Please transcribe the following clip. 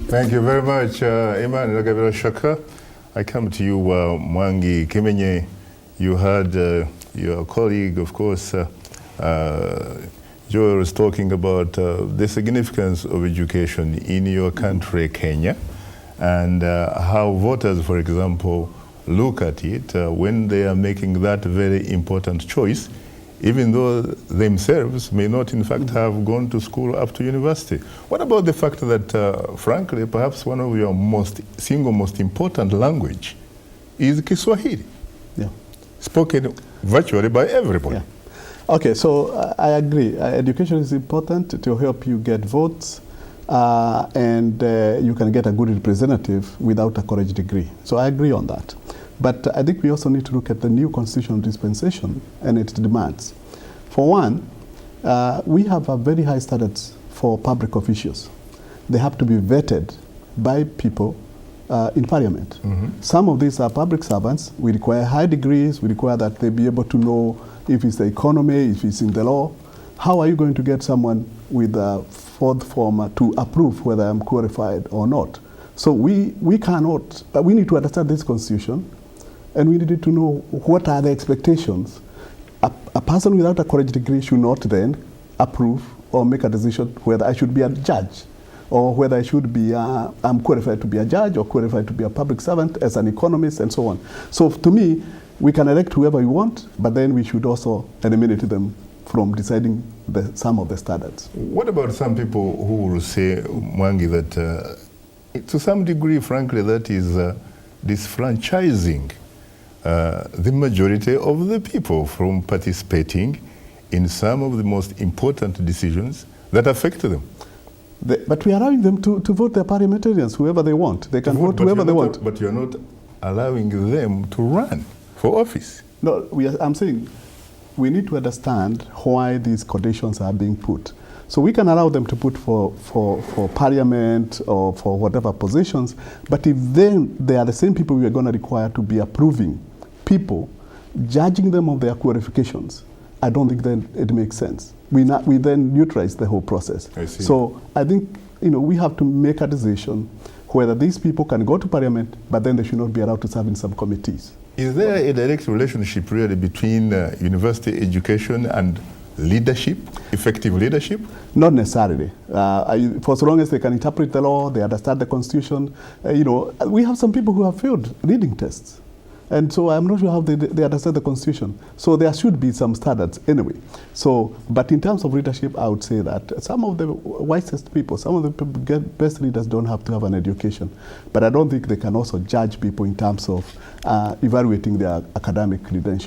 Thank you very much, Emmanuel Shaka. I come to you, Mwangi Kimyeni. You had your colleague, of course, Joel was talking about the significance of education in your country, Kenya, and how voters, for example, look at it when they are making that very important choice, even though themselves may not, in fact, have gone to school up to university. What about the fact that, frankly, perhaps one of your single most important language is Kiswahili, spoken virtually by everybody? Yeah. Okay, so I agree. Education is important to help you get votes, and you can get a good representative without a college degree. So I agree on that. But I think we also need to look at the new constitutional dispensation and its demands. For one, we have a very high standards for public officials. They have to be vetted by people in parliament. Some of these are public servants. We require high degrees. We require that they be able to know if it's the economy, if it's in the law. How are you going to get someone with a fourth form to approve whether I'm qualified or not? So we cannot, we need to understand this constitution, and we need to know what are the expectations. A person without a college degree should not then approve or make a decision whether I should be a judge, or whether I should be, I'm qualified to be a judge or qualified to be a public servant as an economist and so on. So to me, we can elect whoever we want, but then we should also eliminate them from deciding some of the standards. What about some people who will say, Mwangi, that to some degree, frankly, that is disfranchising the majority of the people from participating in some of the most important decisions that affect them? But we are allowing them to vote their parliamentarians, whoever they want. They can vote whoever they want. But you're not allowing them to run for office. No, I'm saying we need to understand why these conditions are being put. So we can allow them to put for parliament or for whatever positions, but if then they are the same people we are going to require to be approving people, judging them on their qualifications, I don't think then it makes sense. We then neutralize the whole process. I see. So I think we have to make a decision whether these people can go to parliament, but then they should not be allowed to serve in some committees. Is there a direct relationship really between university education and leadership, effective leadership? Not necessarily. For so long as they can interpret the law, they understand the constitution. We have some people who have failed reading tests. And so I'm not sure how they understand the constitution. So there should be some standards anyway. So, but in terms of leadership, I would say that some of the wisest people, some of the best leaders don't have to have an education. But I don't think they can also judge people in terms of evaluating their academic credentials.